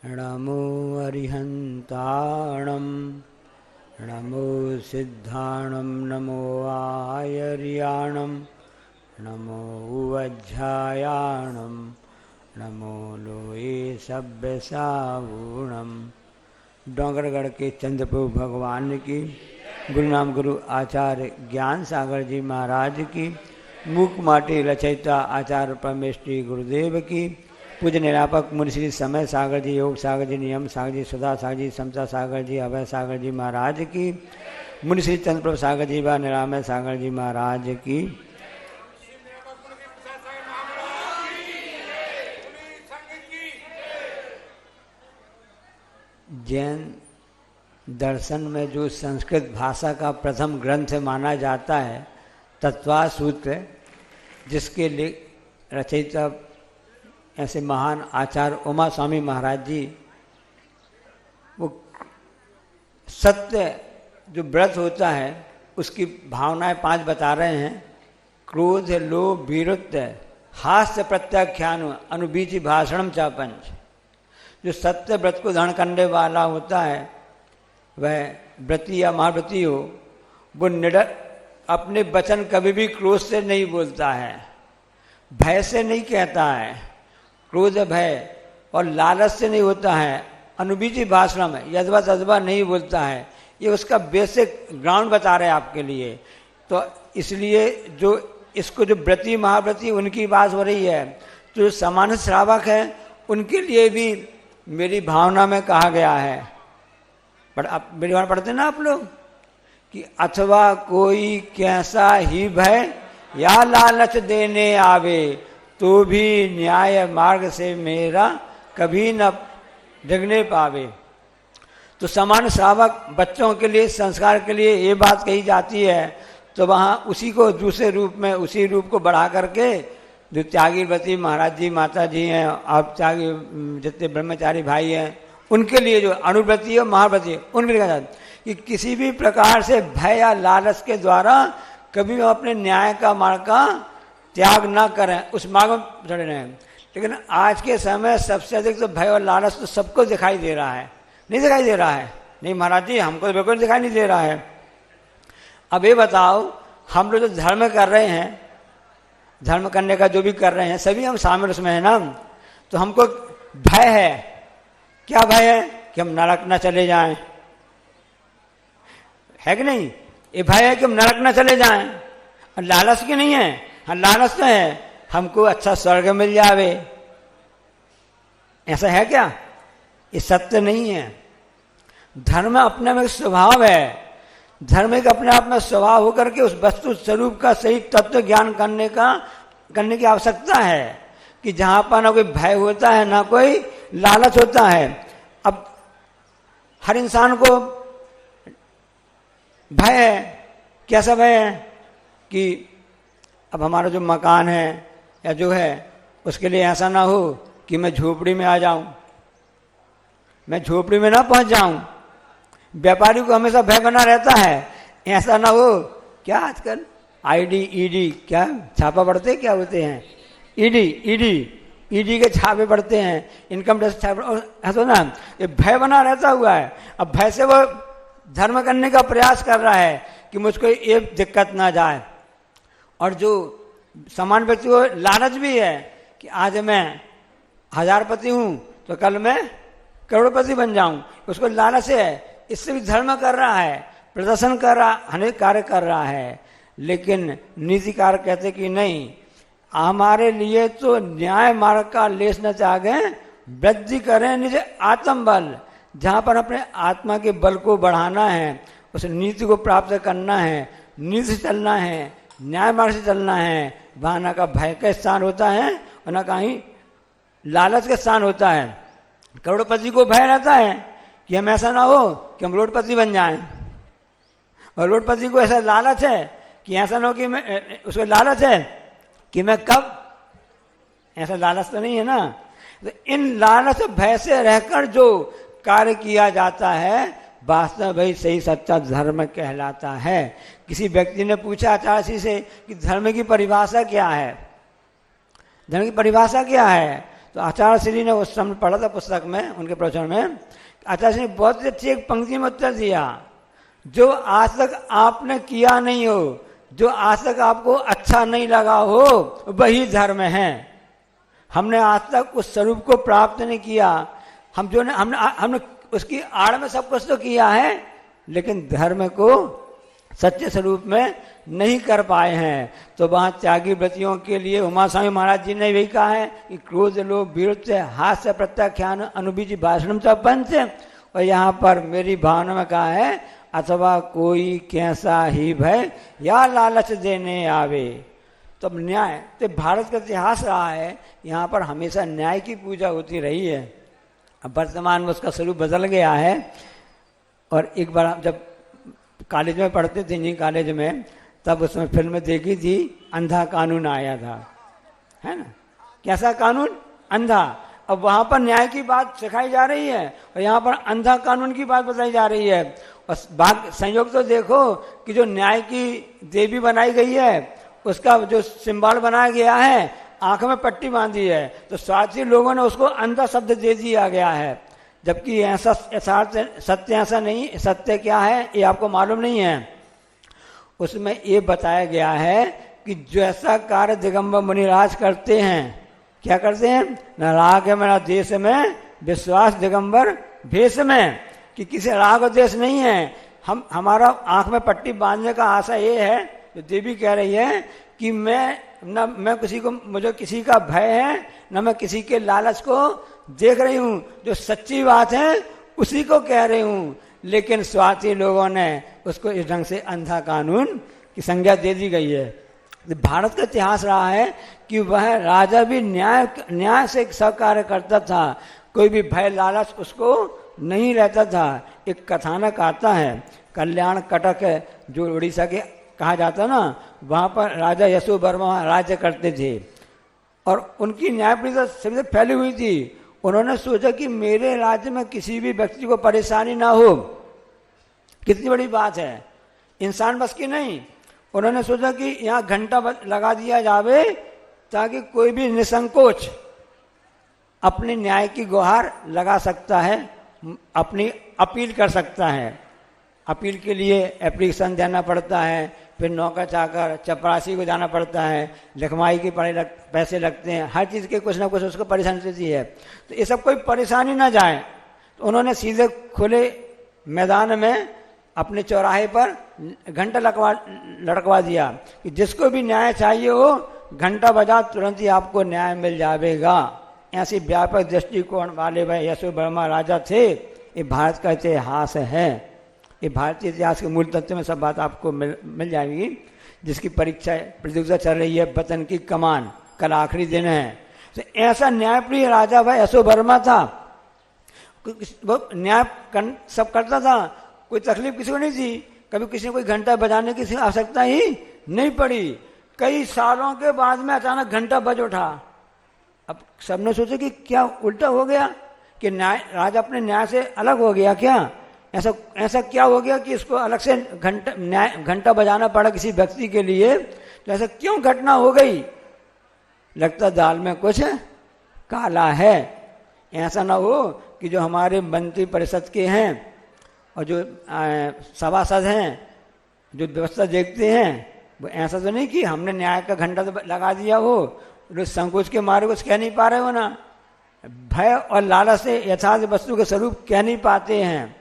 नमो अरिहन्ताणं नमो सिद्धाणं नमो आयर्याणं नमो उवज्झायाणं नमो लोये सभ्यसावूणम्। डोंगरगढ़ के चंद्रप्रभु भगवान की, गुरु नाम गुरु आचार्य ज्ञान सागर जी महाराज की, मूक माटी रचयिता आचार्य परमेश्वरी गुरुदेव की, पूज्य निरापक मुनि श्री समय सागर जी, योग सागर जी, नियम सागर जी, सुधा सागर जी, समता सागर जी, अभय सागर जी महाराज की, मुनि श्री चंद्रप्रभु सागर जी व निरामय सागर जी महाराज की। जैन दर्शन में जो संस्कृत भाषा का प्रथम ग्रंथ माना जाता है तत्वा सूत्र, जिसके रचयिता ऐसे महान आचार्य उमा स्वामी महाराज जी, वो सत्य जो व्रत होता है उसकी भावनाएं 5 बता रहे हैं। क्रोध, लोभ, वीरत्व, हास्य, प्रत्याख्यान, अनुबीची भाषणम चा पंच। जो सत्य व्रत को धारण करने वाला होता है वह व्रती या महाव्रती हो, वो निडर अपने वचन कभी भी क्रोध से नहीं बोलता है, भय से नहीं कहता है, क्रोध, भय और लालच से नहीं होता है, अनुबीजी भाषण में यदवा तदवा नहीं बोलता है। ये उसका बेसिक ग्राउंड बता रहे हैं आपके लिए। तो इसलिए जो इसको जो व्रती महाव्रती उनकी बात हो रही है, तो जो सामान्य श्रावक है उनके लिए भी मेरी भावना में कहा गया है। पर आप मेरी बात पढ़ते ना आप लोग कि अथवा कोई कैसा ही भय या लालच देने आवे तो भी न्याय मार्ग से मेरा कभी न डिगने पावे। तो समान श्रावक बच्चों के लिए, संस्कार के लिए ये बात कही जाती है, तो वहाँ उसी को दूसरे रूप में, उसी रूप को बढ़ा करके जो त्यागीव्रती महाराज जी, माता जी हैं, आप त्यागी जितने ब्रह्मचारी भाई हैं, उनके लिए जो अनुव्रती और महाव्रती उनके लिए कहा जाता है कि किसी भी प्रकार से भय या लालच के द्वारा कभी हम अपने न्याय का मार्ग का त्याग ना करें, उस मार्ग में चढ़े रहें। लेकिन आज के समय सबसे अधिक तो भय और लालच तो सबको दिखाई दे रहा है। नहीं दिखाई दे रहा है? नहीं महाराज जी, हमको तो बिल्कुल दिखाई नहीं दे रहा है। अब ये बताओ, हम लोग जो धर्म कर रहे हैं, धर्म करने का जो भी कर रहे हैं, सभी हम शामिल उसमें है ना। तो हमको भय है। क्या भय है? कि हम नरक न चले जाएं, है कि नहीं? ये भय है कि हम नरक न चले जाएं। और लालच की नहीं है? हाँ, लालच तो है हमको अच्छा स्वर्ग मिल जावे। ऐसा है क्या? ये सत्य नहीं है। धर्म अपने में स्वभाव है। धर्म एक अपने आप में स्वभाव होकर के उस वस्तु स्वरूप का सही तत्व ज्ञान करने की आवश्यकता है कि जहां पर ना कोई भय होता है ना कोई लालच होता है। अब हर इंसान को भय है। कैसा भय है? कि अब हमारा जो मकान है या जो है उसके लिए ऐसा ना हो कि मैं झोपड़ी में आ जाऊं, मैं झोपड़ी में ना पहुंच जाऊं। व्यापारी को हमेशा भय बना रहता है, ऐसा ना हो। क्या आजकल आईडी ईडी क्या छापा पड़ते क्या होते हैं? ईडी के छापे पड़ते हैं, इनकम टैक्स छापे, ऐसा ना, ये भय बना रहता हुआ है। अब भय से वो धर्म करने का प्रयास कर रहा है कि मुझको ये दिक्कत ना जाए। और जो समान व्यक्ति को लालच भी है कि आज मैं 1000पति हूं तो कल मैं करोड़पति बन जाऊं, उसको लालच है। इससे भी धर्म कर रहा है, प्रदर्शन कर रहा, अनेक कार्य कर रहा है। लेकिन नीतिकार कहते कि नहीं, हमारे लिए तो न्याय मार्ग का लेस न त्यागे, वृद्धि करें निज आत्म बल। जहां पर अपने आत्मा के बल को बढ़ाना है, उस नीति को प्राप्त करना है, नीति से चलना है, न्याय मार्ग से चलना है, वहां ना का भय का स्थान होता है और ना कहीं लालच का स्थान होता है। करोड़पति को भय रहता है कि हम ऐसा ना हो कि हम करोड़पति बन जाएं, और करोड़पति को ऐसा लालच है कि ऐसा ना हो कि मैं, उसको लालच है कि मैं कब, ऐसा लालच तो नहीं है ना। तो इन लालच भय से रहकर जो कार्य किया जाता है वास्तव भाई सही सच्चा धर्म कहलाता है। किसी व्यक्ति ने पूछा आचार्य जी से कि धर्म की परिभाषा क्या है? धर्म की परिभाषा क्या है? तो आचार्य श्री ने उस समय पढ़ा था पुस्तक में, उनके प्रवचन में, आचार्य श्री ने बहुत अच्छी एक पंक्ति में उत्तर दिया, जो आज तक आपने किया नहीं हो, जो आज तक आपको अच्छा नहीं लगा हो, वही धर्म है। हमने आज तक उस स्वरूप को प्राप्त नहीं किया, हमने उसकी आड़ में सब कुछ तो किया है, लेकिन धर्म को सच्चे स्वरूप में नहीं कर पाए हैं। तो वहाँ त्यागी व्रतियों के लिए उमा स्वामी महाराज जी ने भी कहा है कि क्रोध लोभ वीरत्व हास्य प्रत्याख्यान अनुबीज भाषण पंच, और यहाँ पर मेरी भावना में कहा है अथवा कोई कैसा ही भय या लालच देने आवे। तो न्याय तो भारत का इतिहास रहा है, यहाँ पर हमेशा न्याय की पूजा होती रही है। अब वर्तमान में उसका स्वरूप बदल गया है। और एक बार जब कॉलेज में पढ़ते थे, इंजीनियरिंग कॉलेज में, तब उसमें फिल्म देखी थी, अंधा कानून आया था, है ना। कैसा कानून? अंधा। अब वहाँ पर न्याय की बात सिखाई जा रही है और यहाँ पर अंधा कानून की बात बताई जा रही है। और संयोग तो देखो कि जो न्याय की देवी बनाई गई है, उसका जो सिंबल बनाया गया है, आंख में पट्टी बांधी है, तो स्वार्थी लोगों ने उसको अंधा शब्द दे दिया गया है, जबकि ऐसा सत्य ऐसा नहीं। सत्य क्या है ये आपको मालूम नहीं है। उसमें ये बताया गया है कि जैसा कार्य दिगंबर मुनिराज करते हैं, क्या करते हैं? न राग है मेरा देश में विश्वास दिगंबर भेष में, कि किसी राग देश नहीं है। हमारा आंख में पट्टी बांधने का आशा ये है, जो देवी कह रही है कि मैं मुझे किसी का भय है, न मैं किसी के लालच को देख रही हूँ, जो सच्ची बात है उसी को कह रही हूँ। लेकिन स्वार्थी लोगों ने उसको इस ढंग से अंधा कानून की संज्ञा दे दी गई है। भारत का इतिहास रहा है कि वह राजा भी न्याय से सब कार्य करता था, कोई भी भय लालच उसको नहीं रहता था। एक कथानक आता है, कल्याण कटक जो उड़ीसा के कहा जाता ना, वहाँ पर राजा यशो वर्मा राज्य करते थे और उनकी न्यायप्रियता सबसे फैली हुई थी। उन्होंने सोचा कि मेरे राज्य में किसी भी व्यक्ति को परेशानी ना हो। कितनी बड़ी बात है, इंसान बस की नहीं। उन्होंने सोचा कि यहाँ घंटा लगा दिया जावे ताकि कोई भी निसंकोच अपनी न्याय की गुहार लगा सकता है, अपनी अपील कर सकता है। अपील के लिए एप्लीकेशन देना पड़ता है, फिर नौकर चाकर चपरासी को जाना पड़ता है, लिखवाई के पैसे लगते हैं, हर चीज़ के कुछ ना कुछ उसको परेशानी देती है। तो ये सब कोई परेशानी ना जाए, तो उन्होंने सीधे खुले मैदान में अपने चौराहे पर घंटा लटकवा दिया कि जिसको भी न्याय चाहिए हो, घंटा बजा, तुरंत ही आपको न्याय मिल जाएगा। ऐसी व्यापक दृष्टिकोण वाले वह यशो वर्मा राजा थे। ये भारत का इतिहास है। ये भारतीय इतिहास के मूल तत्व में सब बात आपको मिल जाएगी, जिसकी परीक्षा प्रतियोगिता चल रही है। वतन की कमान, कल आखिरी दिन है। तो ऐसा न्यायप्रिय राजा भाई यशो वर्मा था, वो न्याय सब करता था, कोई तकलीफ किसी को नहीं थी। कभी किसी को कोई घंटा बजाने की आवश्यकता ही नहीं पड़ी। कई सालों के बाद में अचानक घंटा बज उठा। अब सबने सोचा कि क्या उल्टा हो गया, कि न्याय राजा अपने न्याय से अलग हो गया क्या? ऐसा क्या हो गया कि इसको अलग से घंटा बजाना पड़ा किसी व्यक्ति के लिए? तो ऐसा क्यों घटना हो गई? लगता दाल में कुछ काला है। ऐसा ना हो कि जो हमारे मंत्री परिषद के हैं और जो सभासद हैं, जो व्यवस्था देखते हैं, वो ऐसा तो नहीं कि हमने न्याय का घंटा तो लगा दिया हो, संकोच के मारे कुछ कह नहीं पा रहे हो ना। भय और लालच से यथार्थ वस्तु के स्वरूप कह नहीं पाते हैं।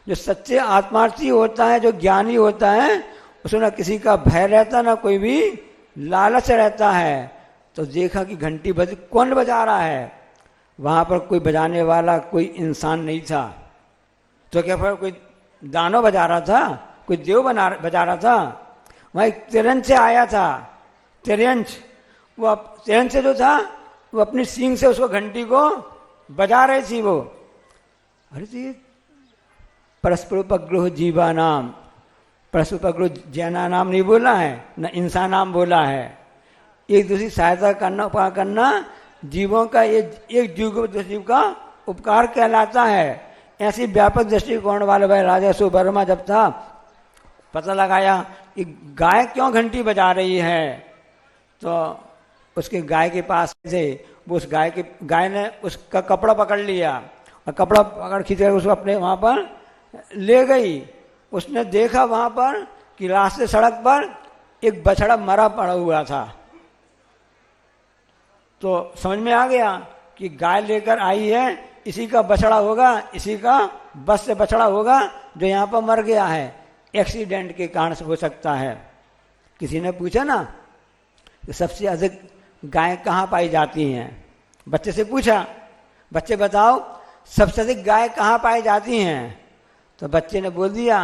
जो सच्चे आत्मार्थी होता है, जो ज्ञानी होता है, उसमें ना किसी का भय रहता, ना कोई भी लालच रहता है। तो देखा कि घंटी कौन बजा रहा है? वहां पर कोई बजाने वाला कोई इंसान नहीं था। तो क्या फिर कोई दानव बजा रहा था, कोई देव बजा रहा था? वहां एक तिरंज से आया था। तिरंज से जो था, वो अपनी सींग से उसको घंटी को बजा रही थी वो। अरे तो परस्परोपग्रह जीवा नाम, परस्परोपग्रह जैना नाम नहीं बोला है, न इंसान नाम बोला है। एक दूसरी सहायता करना, उपकार करना जीवों का, ये एक जीव का उपकार कहलाता है। ऐसी व्यापक दृष्टिकोण वाले भाई राजा यशो वर्मा जब था, पता लगाया कि गाय क्यों घंटी बजा रही है, तो उसके गाय के पास से वो उस गाय ने उसका कपड़ा पकड़ लिया और कपड़ा पकड़ खींच कर उसको अपने वहाँ पर ले गई। उसने देखा वहाँ पर कि रास्ते सड़क पर एक बछड़ा मरा पड़ा हुआ था। तो समझ में आ गया कि गाय लेकर आई है, इसी का बछड़ा होगा, इसी का बस से बछड़ा होगा जो यहाँ पर मर गया है, एक्सीडेंट के कारण से हो सकता है। किसी ने पूछा ना कि सबसे अधिक गायें कहाँ पाई जाती हैं, बच्चे से पूछा, बच्चे बताओ सबसे अधिक गाय कहाँ पाई जाती हैं? तो बच्चे ने बोल दिया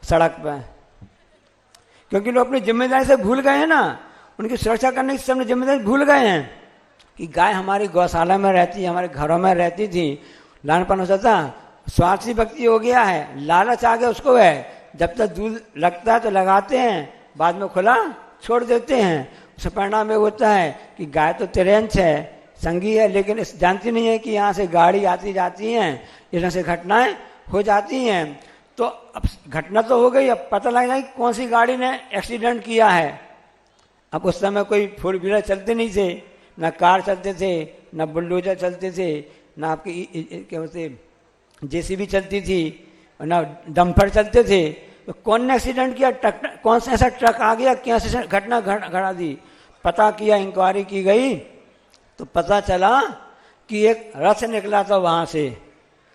सड़क पर, क्योंकि लोग अपनी जिम्मेदारी से भूल गए हैं ना, उनकी सुरक्षा करने की सबने जिम्मेदारी भूल गए हैं कि गाय हमारी गौशाला में रहती, हमारे घरों में रहती थी, लानपन होता था, स्वार्थी भक्ति हो गया है, लालच आ गया उसको है, जब तक दूध लगता है तो लगाते हैं, बाद में खुला छोड़ देते हैं। उसका परिणाम ये होता है कि गाय तो तिरंच है, संगी है, लेकिन इस जानती नहीं है कि यहाँ से गाड़ी आती जाती हैं, इस तरह से घटनाएं हो जाती हैं। तो अब घटना तो हो गई, अब पता लग जाए कौन सी गाड़ी ने एक्सीडेंट किया है। अब उस समय कोई फोर व्हीलर चलते नहीं थे, ना कार चलते थे, ना बुलडोजर चलते थे, ना आपकी क्या बोलते जेसीबी चलती थी, ना डंपर चलते थे। तो कौन ने एक्सीडेंट किया? ट्रक, कौन सा ऐसा ट्रक आ गया, कैसे घटना घटा दी? पता किया, इंक्वायरी की गई तो पता चला कि एक रथ निकला था वहां से।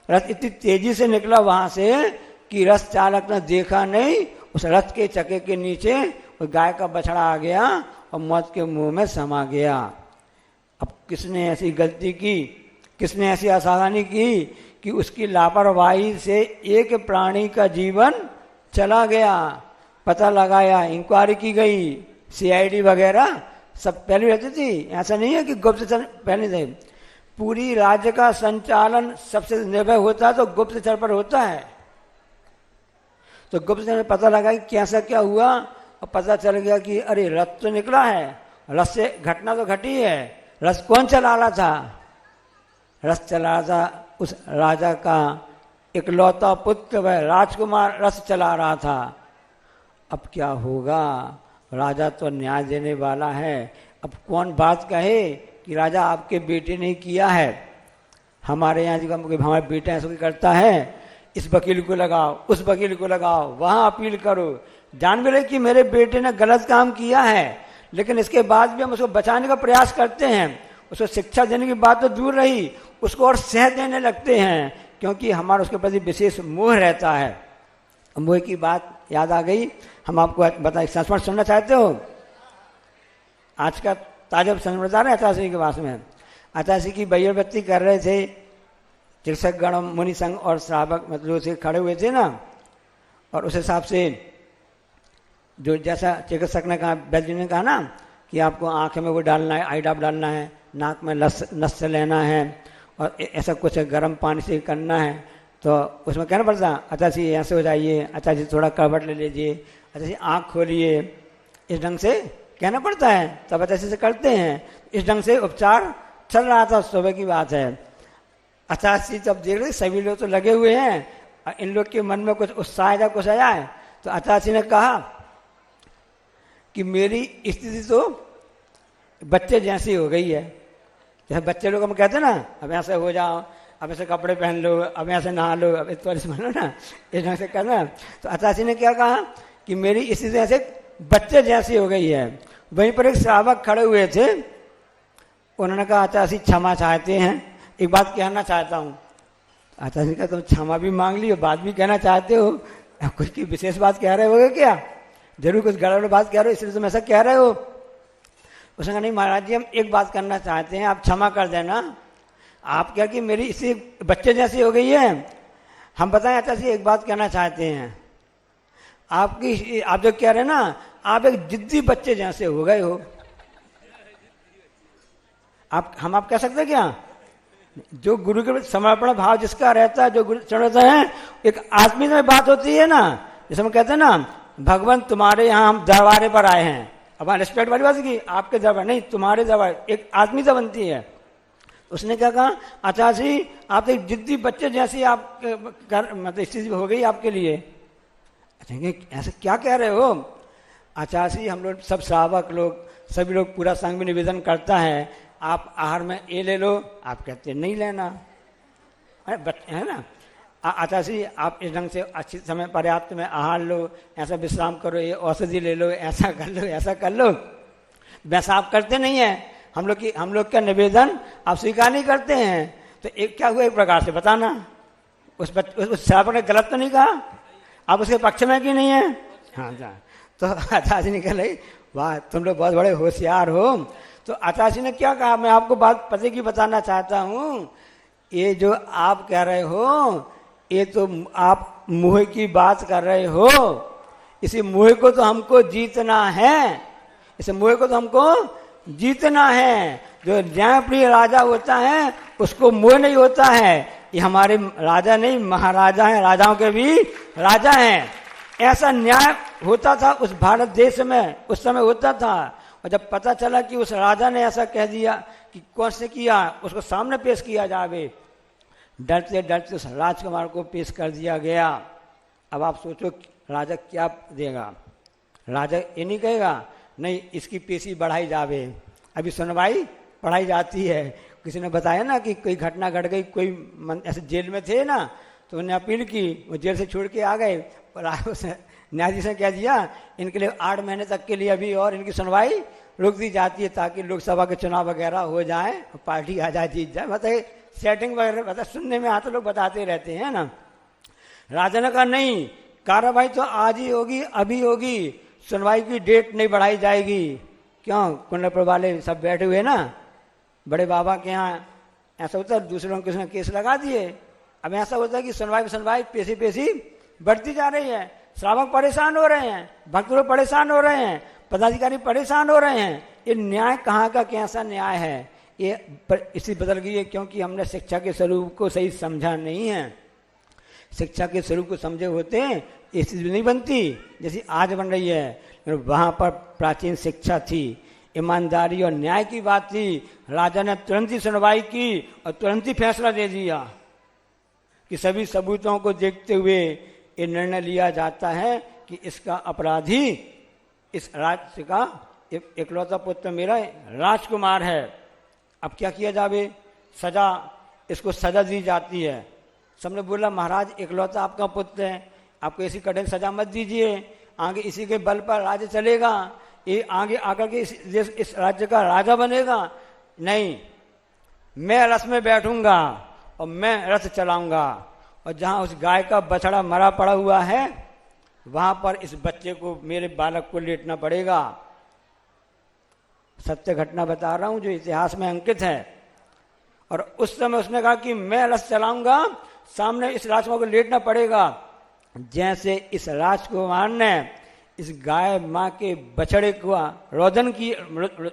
रथ इतनी तेजी से निकला वहां से कि रथ चालक ने देखा नहीं, उस रथ के चक्के के नीचे वो गाय का बछड़ा आ गया और मौत के मुंह में समा गया। अब किसने ऐसी गलती की, किसने ऐसी असावधानी की कि उसकी लापरवाही से एक प्राणी का जीवन चला गया? पता लगाया, इंक्वायरी की गई, सीआईडी वगैरह सब पहले रहती थी, ऐसा नहीं है कि गुप्तचर पहले थे। पूरी राज्य का संचालन सबसे निर्भय होता है तो गुप्तचर पर होता है। तो गुप्तचर ने पता लगा कि कैसा क्या हुआ और पता चल गया कि अरे रथ तो निकला है, रथ से घटना तो घटी है। रथ कौन चला रहा था? रथ चला रहा था उस राजा का इकलौता पुत्र वह राजकुमार रथ चला रहा था। अब क्या होगा? राजा तो न्याय देने वाला है। अब कौन बात कहे कि राजा आपके बेटे ने किया है? हमारे यहाँ हमारे बेटा ऐसा करता है, इस वकील को लगाओ, उस वकील को लगाओ, वहाँ अपील करो, जान भी रहे कि मेरे बेटे ने गलत काम किया है, लेकिन इसके बाद भी हम उसको बचाने का प्रयास करते हैं। उसको शिक्षा देने की बात तो दूर रही, उसको और सेहत देने लगते हैं, क्योंकि हमारा उसके प्रति विशेष मोह रहता है। मोह की बात याद आ गई, हम आपको बताएं, संस्मरण सुनना चाहते हो? आज का ताजा संस्मरण बता रहे हैं अचासी के पास में। अचासी की बैरबत्ती कर रहे थे चिकित्सक गण, मुनि संघ और श्रावक मतलब से खड़े हुए थे ना, और उस हिसाब से जो जैसा चिकित्सक ने कहा, वैद्य ने कहा ना कि आपको आँख में वो डालना है, आई ड्रॉप डालना है, नाक में नस से लेना है और ऐसा कुछ गर्म पानी से करना है, तो उसमें कहना पड़ता अच्छा जी ऐसे हो जाइए, अच्छा जी थोड़ा करवट ले लीजिए, अच्छा जी आँख खोलिए, इस ढंग से कहना पड़ता है, तब अच्छा से करते हैं। इस ढंग से उपचार चल रहा था, सुबह की बात है। अचासी जब देख रहे सभी लोग तो लगे हुए हैं, इन लोग के मन में कुछ उत्साह या कुछ आया है, तो अचासी ने कहा कि मेरी स्थिति तो बच्चे जैसी हो गई है। जैसे बच्चे लोग हम कहते हैं ना, अब ऐसे हो जाओ, अब ऐसे कपड़े पहन लो, अब ऐसे नहा लो, अब इस तरह बनो ना, इस ढंग से कहना। तो अचासी ने क्या कहा कि मेरी स्थिति ऐसे बच्चे जैसी हो गई है। वहीं पर एक श्रावक खड़े हुए थे, उन्होंने कहा अचासी क्षमा चाहते हैं, एक बात कहना चाहता हूँ। अचासी का तुम क्षमा भी मांग ली और बात भी कहना चाहते हो, कुछ की विशेष बात कह रहे हो क्या? जरूर कुछ गड़बड़ बात कह रहे हो इसलिए तुम ऐसा कह रहे हो? उसने कहा नहीं महाराज जी, हम एक बात करना चाहते हैं, आप क्षमा कर देना। आप क्या कि मेरी इसी बच्चे जैसी हो गई है? हम बताएं अचासी एक बात कहना चाहते हैं, आपकी आप जो कह रहे हैं ना, आप एक जिद्दी बच्चे जैसे हो गए हो। आप कह सकते हैं क्या? जो गुरु के समर्पण भाव जिसका रहता है, जो गुरु चढ़ता है, एक आत्मीय में बात होती है ना, जैसे हम कहते हैं ना भगवान तुम्हारे यहाँ हम दरबारे पर आए हैं, अब रिस्पेक्ट वाली बात की आपके दरबार नहीं, तुम्हारे दरबार, एक आत्मीयता बनती है। उसने क्या कहा अचासी आप एक जिद्दी बच्चे जैसी आप मतलब स्थिति हो गई आपके लिए। अच्छा ऐसे क्या कह रहे हो? अचासी हम लोग सब श्रावक लोग, सभी लोग पूरा संघ में निवेदन करता है, आप आहार में ये ले लो, आप कहते नहीं लेना, है ना। आचार्य आप इस ढंग से अच्छी समय पर्याप्त में आहार लो, ऐसा विश्राम करो, ये औषधि ले लो, ऐसा कर लो, ऐसा कर लो, वैसा आप करते नहीं है। हम लोग का निवेदन आप स्वीकार नहीं करते हैं। तो एक क्या हुआ, एक प्रकार से बताना, उस श्रावक ने गलत तो नहीं कहा, आप उसके पक्ष में कि नहीं है। हाँ हाँ, तो आचार्य ने कहा वाह तुम लोग बहुत बड़े होशियार हो। तो आचार्य ने क्या कहा, मैं आपको बात पते की बताना चाहता हूँ, ये जो आप कह रहे हो ये तो आप मुँह की बात कर रहे हो, इसी मुँह को तो हमको जीतना है, इस मुँह को तो हमको जीतना है। जो न्यायप्रिय राजा होता है उसको मोह नहीं होता है। ये हमारे राजा नहीं, महाराजा हैं, राजाओं के भी राजा हैं। ऐसा न्याय होता था उस भारत देश में, उस समय होता था। और जब पता चला कि उस राजा ने ऐसा कह दिया कि कौन से किया, उसको सामने पेश किया जावे, डरते डरते उस राजकुमार को पेश कर दिया गया। अब आप सोचो राजा क्या देगा, राजा ये नहीं कहेगा नहीं इसकी पेशी बढ़ाई जावे, अभी सुनवाई पढ़ाई जाती है। किसी ने बताया ना कि कोई घटना घट गई, कोई ऐसे जेल में थे ना, तो उन्होंने अपील की, वो जेल से छोड़ के आ गए, और न्यायाधीश ने कह दिया इनके लिए 8 महीने तक के लिए अभी और इनकी सुनवाई रोक दी जाती है, ताकि लोकसभा के चुनाव वगैरह हो जाए, पार्टी आ जाए, जीत जाए। मतलब सेटिंग वगैरह मतलब सुनने में आते लोग बताते रहते हैं ना। राजा ने कहा नहीं, कार्रवाई तो आज ही होगी, अभी होगी, सुनवाई की डेट नहीं बढ़ाई जाएगी। क्यों, कुंडलपुर वाले सब बैठे हुए ना, बड़े बाबा के यहाँ ऐसा होता है, दूसरों के उसने केस लगा दिए। अब ऐसा होता है कि सुनवाई पेशी बढ़ती जा रही है, श्रावक परेशान हो रहे हैं, भक्त लोग परेशान हो रहे हैं, पदाधिकारी परेशान हो रहे हैं। ये न्याय कहाँ का कैसा न्याय है, ये इसी बदल गई है, क्योंकि हमने शिक्षा के स्वरूप को सही समझा नहीं है। शिक्षा के स्वरूप को समझे होते हैं ये चीज नहीं बनती जैसी आज बन रही है। वहां पर प्राचीन शिक्षा थी, ईमानदारी और न्याय की बात थी। राजा ने तुरंत ही सुनवाई की और तुरंत ही फैसला दे दिया कि सभी सबूतों को देखते हुए ये निर्णय लिया जाता है कि इसका अपराधी इस राज्य का इकलौता पुत्र मेरा राजकुमार है। अब क्या किया जावे, सजा, इसको सजा दी जाती है। सबने बोला महाराज इकलौता आपका पुत्र है, आपको ऐसी कठिन सजा मत दीजिए, आगे इसी के बल पर राज्य चलेगा, ये आगे आकर के इस राज्य का राजा बनेगा। नहीं, मैं रथ में बैठूंगा और मैं रथ चलाऊंगा, और जहां उस गाय का बछड़ा मरा पड़ा हुआ है वहां पर इस बच्चे को, मेरे बालक को लेटना पड़ेगा। सत्य घटना बता रहा हूं जो इतिहास में अंकित है। और उस समय उसने कहा कि मैं रथ चलाऊंगा, सामने इस राजकुमार को लेटना पड़ेगा। जैसे इस राजकुमार ने इस गाय माँ के बछड़े को रोदन की,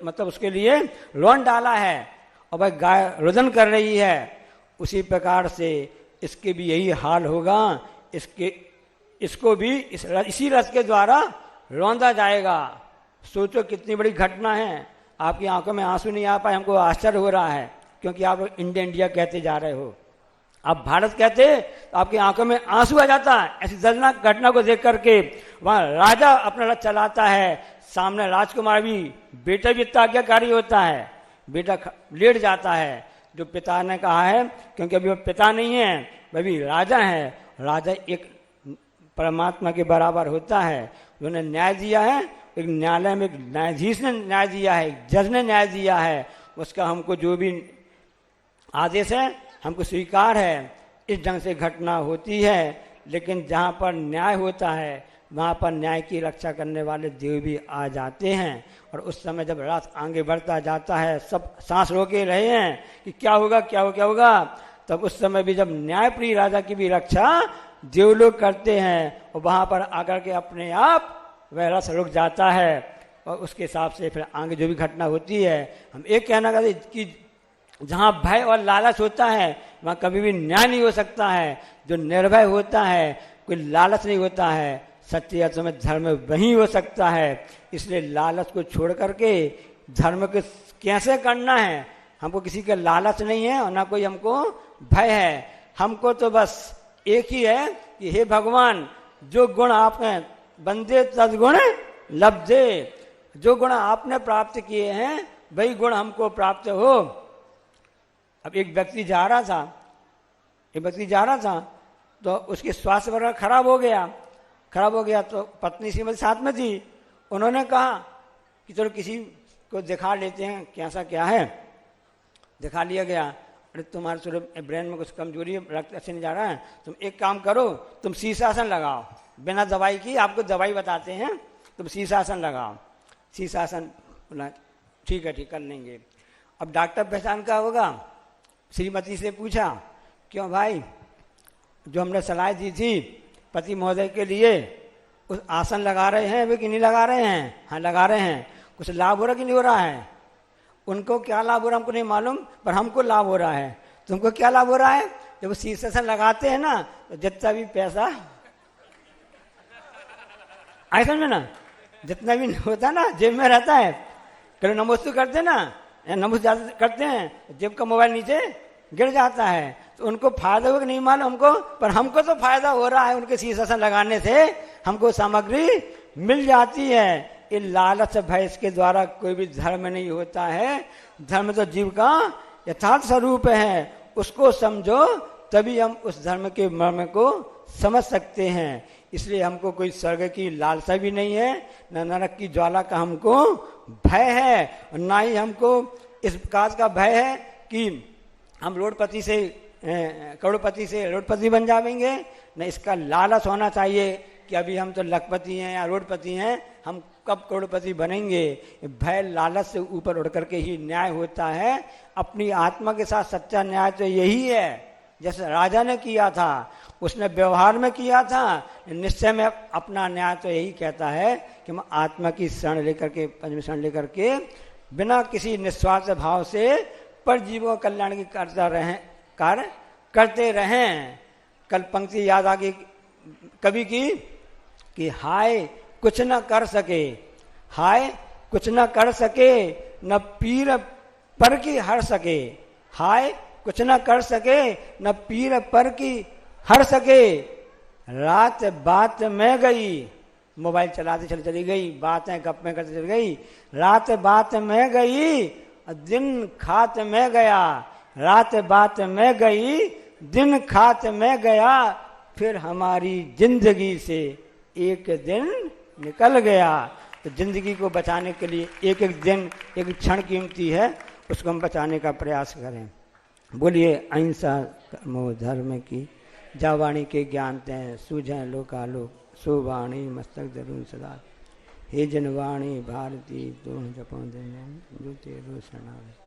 मतलब उसके लिए लोन डाला है और भाई गाय रोदन कर रही है, उसी प्रकार से इसके भी यही हाल होगा। इसको भी इसी रथ के द्वारा रौंदा जाएगा। सोचो कितनी बड़ी घटना है। आपकी आंखों में आंसू नहीं आ पाए, हमको आश्चर्य हो रहा है, क्योंकि आप इंडिया इंडिया कहते जा रहे हो। आप भारत कहते तो आपकी आंखों में आंसू आ जाता है ऐसी दर्दनाक घटना को देख करके। वहां राजा अपना रथ चलाता है, सामने राजकुमार भी, बेटा भी इतना आज्ञाकारी होता है, बेटा लेट जाता है जो पिता ने कहा है, क्योंकि अभी वो पिता नहीं है, वह भी राजा है। राजा एक परमात्मा के बराबर होता है, उन्होंने न्याय दिया है। एक न्यायालय में एक न्यायाधीश ने न्याय दिया है, एक जज ने न्याय दिया है, उसका हमको जो भी आदेश है हमको स्वीकार है। इस ढंग से घटना होती है, लेकिन जहाँ पर न्याय होता है वहाँ पर न्याय की रक्षा करने वाले देव भी आ जाते हैं। और उस समय जब रात आगे बढ़ता जाता है, सब सांस रोके रहे हैं कि क्या होगा क्या होगा क्या होगा, तब उस समय भी जब न्यायप्रिय राजा की भी रक्षा देव लोग करते हैं, और वहाँ पर आकर के अपने आप वह रथ रुक जाता है। और उसके हिसाब से फिर आगे जो भी घटना होती है, हम एक कहना करते कि जहाँ भय और लालच होता है वहाँ कभी भी न्याय नहीं हो सकता है। जो निर्भय होता है, कोई लालच नहीं होता है, सच्चे अर्थों में धर्म वही हो सकता है। इसलिए लालच को छोड़ करके धर्म को कैसे करना है, हमको किसी का लालच नहीं है और ना कोई हमको भय है। हमको तो बस एक ही है कि हे भगवान, जो गुण आपने बंदे तदगुण लब्धे, जो गुण आपने प्राप्त किए हैं वही गुण हमको प्राप्त हो। अब एक व्यक्ति जा रहा था तो उसकी स्वास्थ्य वगैरह खराब हो गया तो पत्नी श्रीमती साथ में थी। उन्होंने कहा कि चलो किसी को दिखा लेते हैं कैसा क्या है। दिखा लिया गया, अरे तुम्हारे थोड़े ब्रेन में कुछ कमजोरी है, रक्त अच्छे नहीं जा रहा है, तुम एक काम करो, तुम शीर्षासन लगाओ, बिना दवाई की आपको दवाई बताते हैं, तुम शीर्षासन लगाओ। शीर्षासन बोला ठीक है, ठीक कर लेंगे। अब डॉक्टर पहचान का होगा, श्रीमती से पूछा क्यों भाई, जो हमने सलाह दी थी पति महोदय के लिए, उस आसन लगा रहे हैं वे कि नहीं लगा रहे हैं? हाँ लगा रहे हैं। कुछ लाभ हो रहा कि नहीं हो रहा है? उनको क्या लाभ हो रहा है हमको नहीं मालूम, पर हमको लाभ हो रहा है। तुमको क्या लाभ हो रहा है? जब वो शीर्षासन लगाते हैं ना तो जितना भी पैसा आए समझ में ना, जितना भी होता ना जेब में रहता है, कल नमोस्तु करते ना, नमोस्तु करते हैं, जेब का मोबाइल नीचे गिर जाता है। तो उनको फायदा होगा नहीं मालूम हमको, पर हमको तो फायदा हो रहा है। उनके शीर्षासन लगाने से हमको सामग्री मिल जाती है। ये लालच भय इसके द्वारा कोई भी धर्म नहीं होता है। धर्म तो जीव का यथार्थ स्वरूप है, उसको समझो तभी हम उस धर्म के मर्म को समझ सकते हैं। इसलिए हमको कोई स्वर्ग की लालसा भी नहीं है, न नरक की ज्वाला का हमको भय है, और ना ही हमको इस प्रकार का भय है कि हम करोड़पति से रोडपति बन जाएंगे। न इसका लालच होना चाहिए कि अभी हम तो लखपति हैं या रोडपति हैं, हम कब करोड़पति बनेंगे। भय लालच से ऊपर उठ करके ही न्याय होता है। अपनी आत्मा के साथ सच्चा न्याय तो यही है, जैसे राजा ने किया था, उसने व्यवहार में किया था, निश्चय में अपना न्याय तो यही कहता है कि मैं आत्मा की शरण लेकर के, पंचमी शरण लेकर के, बिना किसी निस्वार्थ भाव से पर जीवों कल्याण की करते रहें। कल पंक्ति याद आ गई कवि की कि हाय कुछ न कर सके, हाय कुछ न कर सके, न पीर पर की हर सके, हाय कुछ न कर सके, न पीर पर की हर सके। रात बात में गई, मोबाइल चलाते चली गई, बातें गप्पें करते चली गई, रात बात में गई, दिन खात में गया, रात बात में गई, दिन खात में गया, फिर हमारी जिंदगी से एक दिन निकल गया। तो जिंदगी को बचाने के लिए एक एक दिन, एक क्षण कीमती है, उसको हम बचाने का प्रयास करें। बोलिए अहिंसा कर्मो धर्म की, जा वाणी के ज्ञान तय सूझें लोकालोक, सो वाणी मस्तक जरूर सदा। हे जनवाणी भारती तो जपो दिन जो तेरो शरणागत।